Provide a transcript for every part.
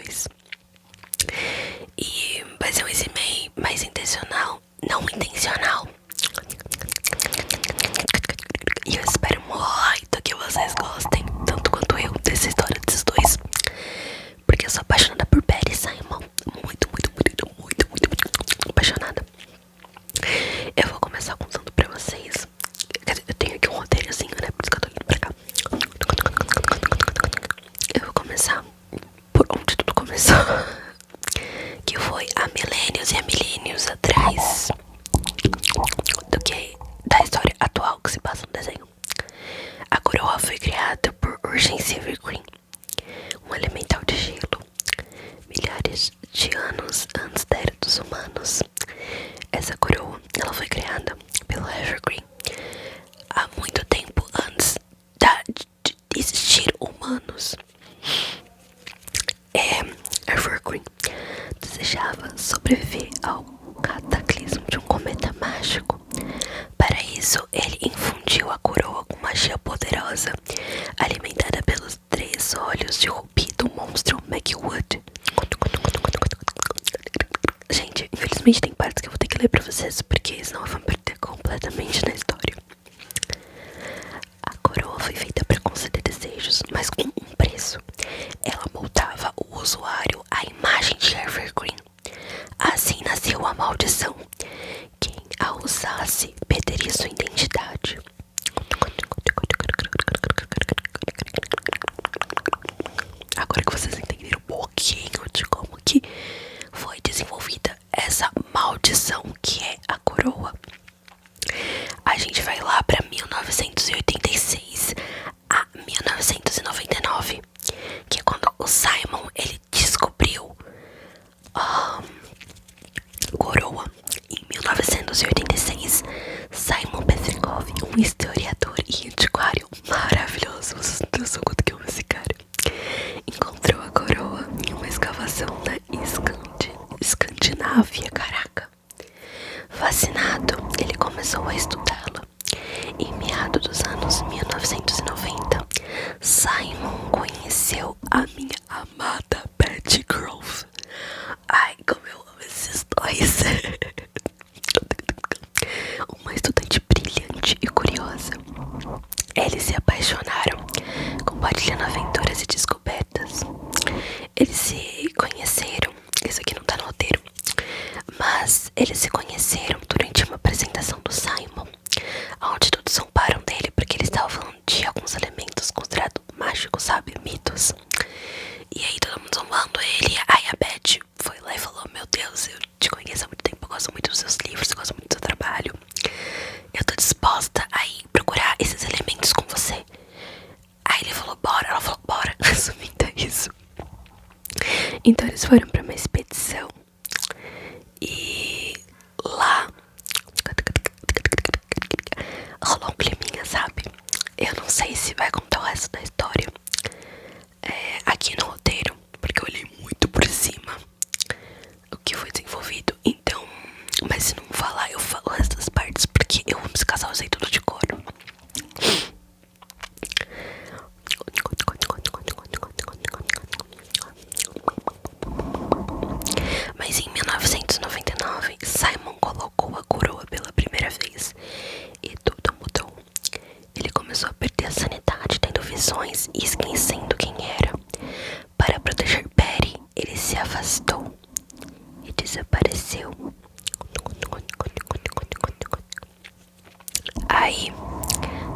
2. E vai ser um SMR mais intencional, não intencional. E eu espero muito que vocês gostem, tanto quanto eu, dessa história desses dois. Porque eu sou apaixonada por Barry Simon. Muito apaixonada. Eu vou começar contando pra vocês. Quer dizer, eu tenho aqui um roteirozinho, né? Por isso que eu tô indo pra cá. Eu vou começar por onde tudo começou. Que foi há milênios e há milênios atrás do que da história atual que se passa no desenho. A coroa foi criada por Urgence Evergreen, um elemental de gelo, milhares de anos antes da era dos humanos. Essa coroa, ela foi criada pelo Evergreen há muito tempo antes de existir humanos. Evergreen desejava sobreviver ao cataclismo de um cometa mágico. Para isso, ele infundiu a coroa com magia poderosa, alimentada pelos 3 olhos de rubi do monstro Magwood. Gente, infelizmente tem partes que eu vou ter que ler pra vocês, porque senão eu vou me perder completamente na história. A coroa foi feita para conceder desejos, mas com um preço. Ela moldava o usuário à imagem de Evergreen. Assim nasceu a maldição. Quem a usasse perderia sua identidade. Agora que vocês entenderam um pouquinho de como que foi desenvolvida essa maldição que é a coroa, a gente vai lá pra 1986 a 1999, que é quando o Simon ele descobriu a coroa. Em 1986, Simon Petrikov, um historiador e antiquário maravilhoso, vocês não têm noção quanto que eu amo esse cara, encontrou a coroa em uma escavação na Escandinávia, caraca. Fascinado, ele começou a estudá-la. Em meados dos anos 1990, Simon conheceu a minha amada Betty Grove. Ai, como eu amo esses dois. Uma estudante brilhante e curiosa. Eles se apaixonaram, compartilhando aventuras e descobertas. Eles se conheceram, isso aqui não tá no roteiro, mas eles se conheceram durante uma apresentação do Simon, onde todos zombaram dele porque ele estava falando de alguns elementos considerados mágicos, sabe, mitos. E aí todo mundo zombando ele. Aí a Beth foi lá e falou: meu Deus, eu te conheço há muito tempo, eu gosto muito dos seus livros, eu gosto muito do seu trabalho, eu tô disposta a ir procurar esses elementos com você. Aí ele falou: bora. Ela falou: bora. Resumindo é isso. Então eles foram pra uma expedição. E lá rolou um climinha, sabe? Eu não sei se vai contar o resto da história aqui no roteiro, porque eu olhei muito por cima o que foi desenvolvido. Então, mas se não falar, eu falo o resto das partes, porque eu amo esse casal, eu sei tudo de cor. Mas em 1999, Simon colocou a coroa pela primeira vez e tudo mudou. Ele começou a perder a sanidade, tendo visões e esquecendo quem era. Para proteger Perry, ele se afastou e desapareceu. Aí,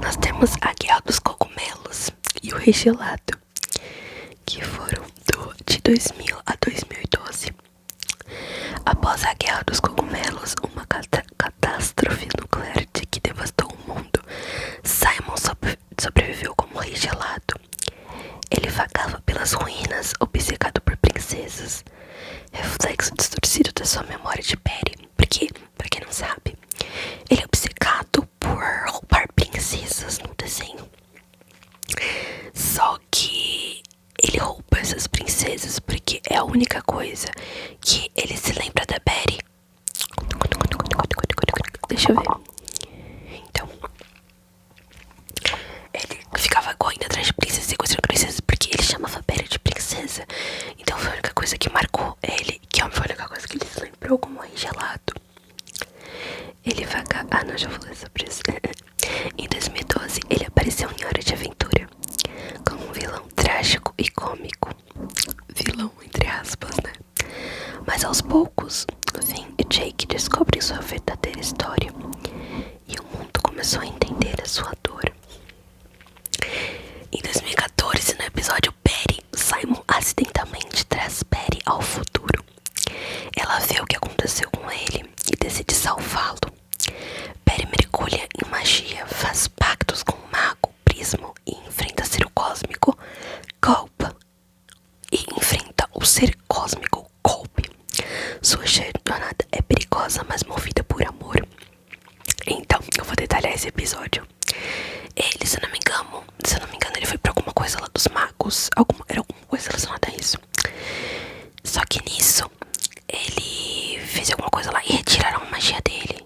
nós temos a Guerra dos Cogumelos e o Rei Gelado, que foram de 2000 a 2012. Após a Guerra dos Cogumelos, uma catástrofe nuclear que devastou o mundo, Simon sobreviveu como Rei Gelado. Ele vagava pelas ruínas, obcecado por princesas, reflexo distorcido da sua memória de Perry. Porque, pra quem não sabe, ele é obcecado por roubar princesas no desenho. Só que ele rouba essas princesas porque é a única coisa que ele se lembra da Betty. Deixa eu ver. Então, ele ficava correndo atrás de princesas e sequestrando princesas porque ele chamava Betty de princesa. Então foi a única coisa que marcou ele, que foi a única coisa que ele se lembrou como rei gelado. Ele vaga... Ah, não, já falei sobre isso. Em 2012, ele apareceu em Hora de Aventura como um vilão trágico e cômico. Vilão, entre aspas, né? Mas aos poucos, Finn e Jake descobrem sua verdadeira história e o mundo começou a entender a sua dor. Em 2014, no episódio Perry, Simon acidentalmente traz Perry ao futuro. Ela vê o que aconteceu com ele e decide salvá-lo. Perry mergulha em magia, faz pactos com o mago Prismo e enfrenta o cósmico Golpe. Sua jornada é perigosa, mas movida por amor. Então, eu vou detalhar esse episódio. Ele, se eu não me engano, ele foi pra alguma coisa lá dos magos. Era alguma coisa relacionada a isso. Só que nisso, ele fez alguma coisa lá e retiraram a magia dele.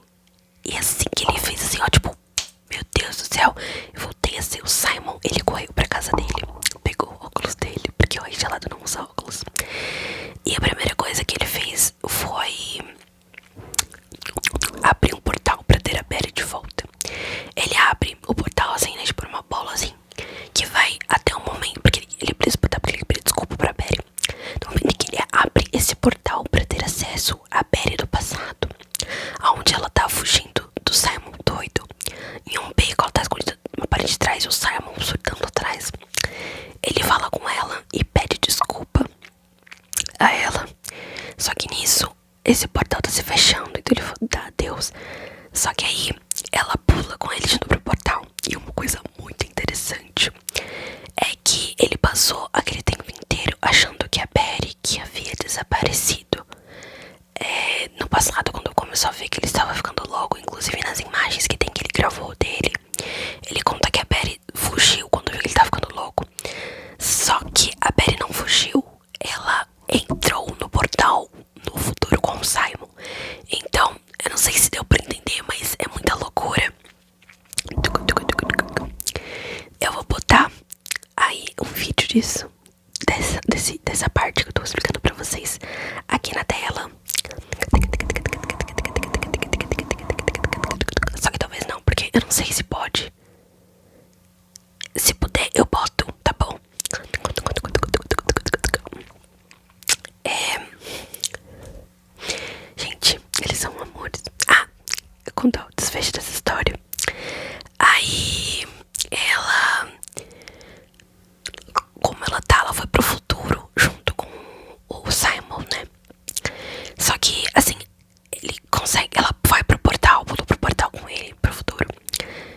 E assim que ele fez assim, ó, tipo, meu Deus do céu, eu voltei a ser o Simon. Ele correu pra casa dele, pegou o óculos dele, porque o Rei Gelado não usa óculos. E a primeira coisa que ele fez foi abrir um portal pra ter a Perry de volta. Ele abre o portal assim, né, tipo uma bola assim, que vai até o momento, porque ele precisa botar, porque ele pediu desculpa pra Perry. No momento em que ele abre esse portal pra ter acesso à Perry do passado, aonde ela tá fugindo do Simon doido. Em um beco, ela tá escondida numa parede de trás, o Simon surtando atrás. Ele fala com ela e pede desculpa a ela. Só que nisso, esse portal tá se fechando, então ele fala, tá, adeus. Só que aí, ela pula com ele junto pro portal. E uma coisa muito interessante é que ele passou aquele tempo inteiro achando que a Perry que havia desaparecido. No passado, quando começou a ver que ele estava ficando louco, inclusive nas imagens que tem que ele gravou dele, ele conta que a Perry fugiu quando viu que ele estava ficando louco. Só que a Perry não fugiu, ela entrou no portal no futuro com o Simon. Então, eu não sei se deu pra entender, mas é muita loucura. Eu vou botar aí um vídeo disso, dessa parte que eu tô explicando pra vocês aqui na tela. Só que talvez não, porque eu não sei se pode. Se puder, eu boto, tá bom? Gente, eles são amores. Eu conto o desfecho dessa história. Aí, como ela foi pro futuro junto com o Simon, né? Só que, assim, ela vai pro portal, pulou pro portal com ele, pro futuro.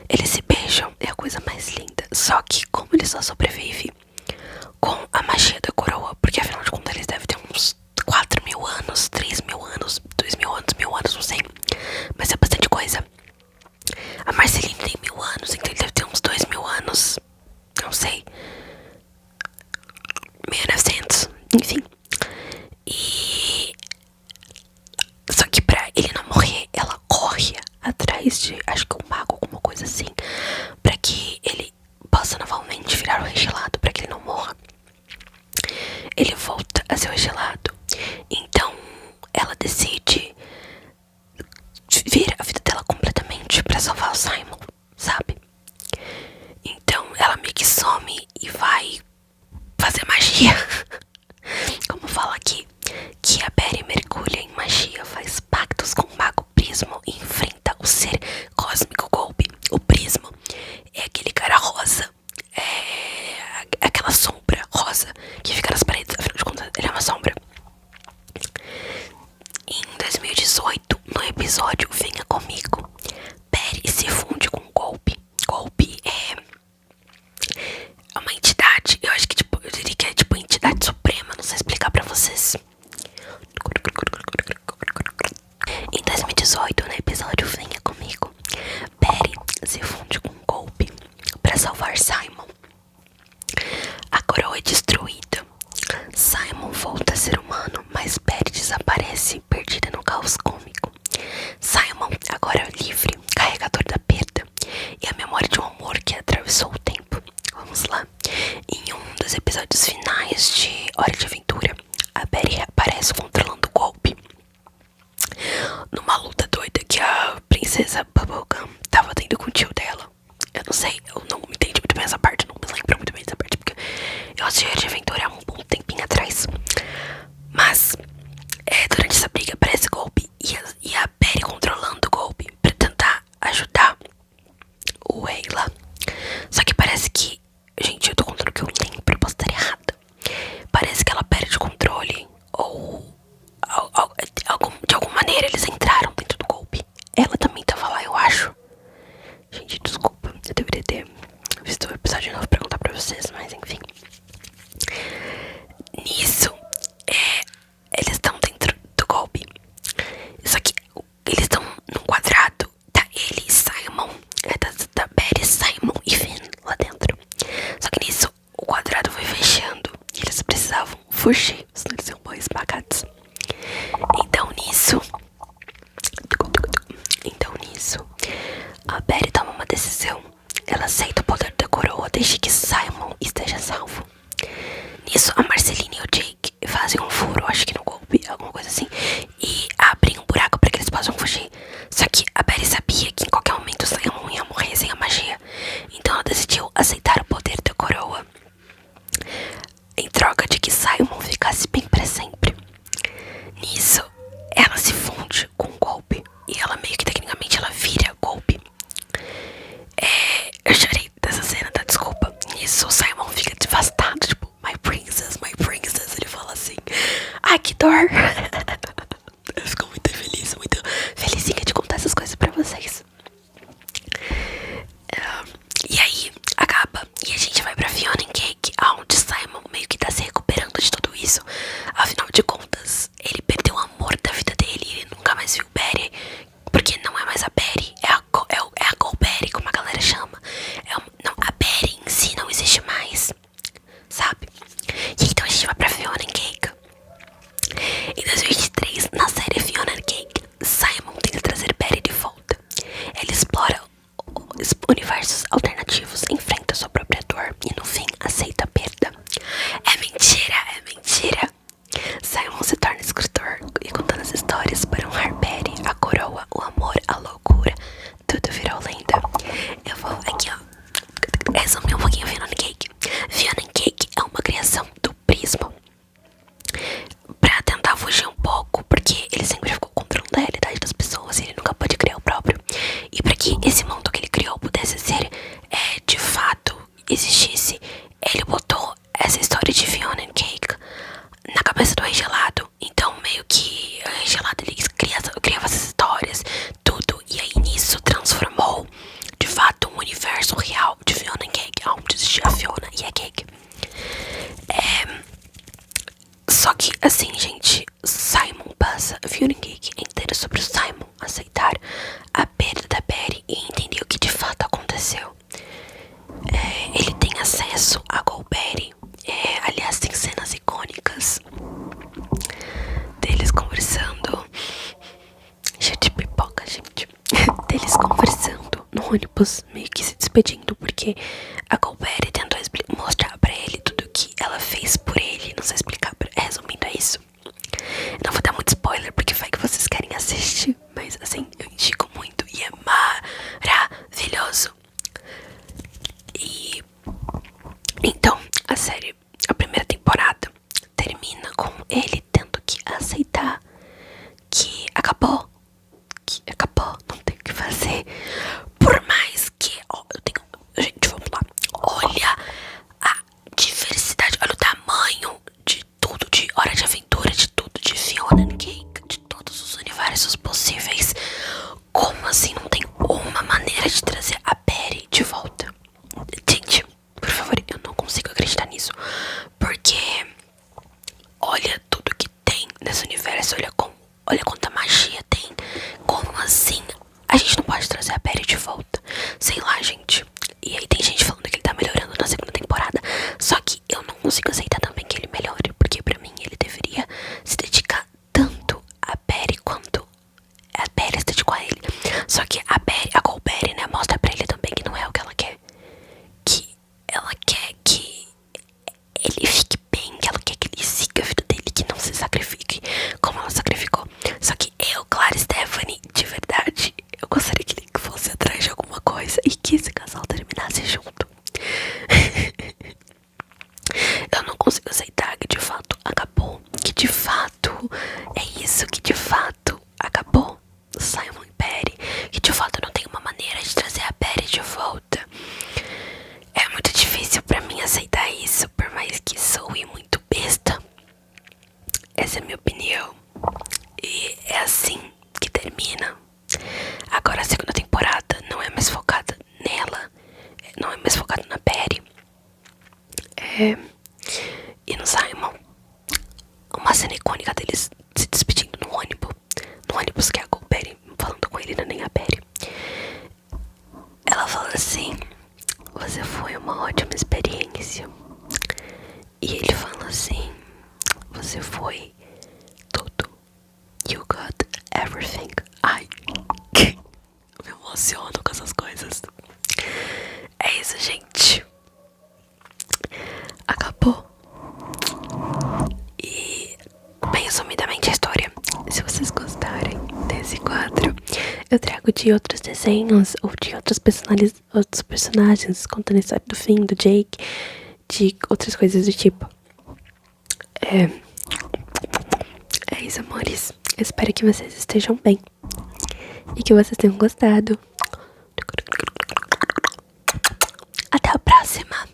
Eles se beijam, é a coisa mais linda. Só que, como ele só sobrevive com a magia da coroa, porque afinal de contas eles devem ter uns 4.000 anos, 3.000 anos, 2.000 anos, 1.000 anos, não sei. Mas é bastante coisa. A Marceline tem 1.000 anos, então ele deve ter uns 2.000 anos, não sei, 1900, enfim. Só que pra ele não morrer, ela corre atrás de, acho que um mago, alguma coisa assim, pra que ele possa novamente virar o Rei Gelado, pra que ele não morra. Ele volta a ser o Rei Gelado. Então ela decide vir a vida dela completamente pra salvar o Simon, sabe? Então ela meio que some e vai fazer magia. Como fala aqui, que a Perry mergulha em magia, faz pactos com o mago Prismo e enfrenta o ser cósmico Golpe. O Prismo é aquele cara rosa, aquela sombra rosa que fica nas paredes, afinal de contas ele é uma sombra. Em 2018, no episódio Venha Comigo, Perry se funde com o Golpe. Golpe é uma entidade, senão eles iam morrer esmagados. Então nisso, a Barry toma uma decisão. Ela aceita o poder da coroa desde que Simon esteja salvo. Nisso, a Marceline e o Jake fazem um furo, acho que no golpe, alguma coisa assim, e abrem um buraco para que eles possam fugir. Só que a Barry sabia que em qualquer momento Simon ia morrer sem a magia. Então ela decidiu aceitar o poder da coroa, em troca de que Simon ficasse bem para sempre. Nisso, ela se funde com o golpe. E ela meio que tecnicamente ela vira golpe. Eu chorei dessa cena, tá? Desculpa. Nisso, o Simon fica devastado, tipo, my princess, ele fala assim, ai que dor. Eu fico muito feliz, muito felizinha de contar essas coisas pra vocês. E aí, acaba, e a gente vai pra Fiona and Cake, onde Simon meio que tá se recuperando de tudo isso. Afinal de contas, ele perdeu o amor da vida dele, ele nunca mais viu Barry, porque não é mais a Barry, é a Goldberry, como a galera chama. Não, a Barry em si não existe mais, sabe? E então a gente vai pra Fiona and Cake. Em 2023, na série Fiona and Cake, Simon tenta trazer Barry de volta. Ele explora universos alternativos, enfrenta sua própria dor e no fim aceita a perda. É mentira. Simon se torna escritor e contando as histórias para honrar Barry, a coroa, o amor, a loucura, tudo virou lenda. Eu vou aqui, ó, resumir um pouquinho Fiona and Cake. Fiona and Cake é uma criação do Prismo pra tentar fugir um pouco, porque ele sempre ficou controlando a realidade das pessoas e ele nunca pôde criar o próprio. E para que esse mundo que ele criou pudesse ser de fato existisse, ele botou essa história de Fiona and Cake na cabeça do Rei Gelado. Então meio que o Rei Gelado ele criava essas histórias, tudo, e aí nisso transformou de fato um universo real de Fiona and Cake, onde existia a Fiona e a Cake. Só que assim, gente, Simon passa a Fiona and Cake inteira sobre o Simon aceitar a perda da Barry e entender o que de fato aconteceu. Ele tem acesso a Goldberry. Aliás, tem cenas icônicas deles conversando. Cheio de pipoca, gente. Deles conversando no ônibus, meio que se despedindo, porque a Goldberry tentou mostrar pra ele tudo que ela fez por ele. Não sei explicar, resumindo, é isso. Não vou dar muito spoiler, porque vai que vocês querem assistir, mas assim, eu indico muito e é maravilhoso. E então, a série, a primeira temporada termina com ele tendo que aceitar que acabou, não tem o que fazer. Por mais que, gente, vamos lá, olha a diversidade, olha o tamanho de tudo, de Hora de Aventura, de tudo, de Fiona and Cake, de todos os universos possíveis. Como assim não tem uma maneira de trazer a Barry de volta? Gente, por favor, eu não consigo acreditar nisso, porque olha tudo que tem nesse universo, olha quanta magia tem. Como assim a gente não pode trazer a Barry de volta? Sei lá, gente. E aí tem gente falando que ele tá melhorando na segunda temporada, só que eu não consigo aceitar também que ele melhore, porque pra mim ele deveria se dedicar tanto a Barry quanto a Barry se dedicou a ele. Só que a Goldberry, né, mostra pra ele também que não é o que ela quer. Que ela quer que ele fique bem, que ela quer que ele siga a vida dele, que não se sacrifique como ela sacrificou. Só que eu, Clara Stephanie, de verdade, eu gostaria que ele fosse atrás de alguma coisa e que esse casal terminasse junto. Eu não consigo aceitar que de fato acabou, que de fato é isso, que de fato acabou Simon e Barry, que de fato não tem uma maneira de trazer a Barry de volta. É muito difícil pra mim aceitar isso, por mais que soe muito besta. Essa é a minha opinião. E é assim que termina. Agora a segunda temporada não é mais focada nela, não é mais focada na Barry e no Simon. Uma cena icônica deles se despedindo no ônibus que é a Goldberry falando com ele, não é nem a Barry. Ela fala assim: você foi uma ótima experiência. E ele fala assim: você você foi tudo. You got everything. Ai, me emociono com essas coisas. É isso, gente. Acabou. E bem resumidamente a história. Se vocês gostarem desse quadro, eu trago de outros desenhos ou de outros personagens, contando a história do Finn, do Jake, de outras coisas do tipo. É isso, amores. Eu espero que vocês estejam bem e que vocês tenham gostado. Até a próxima.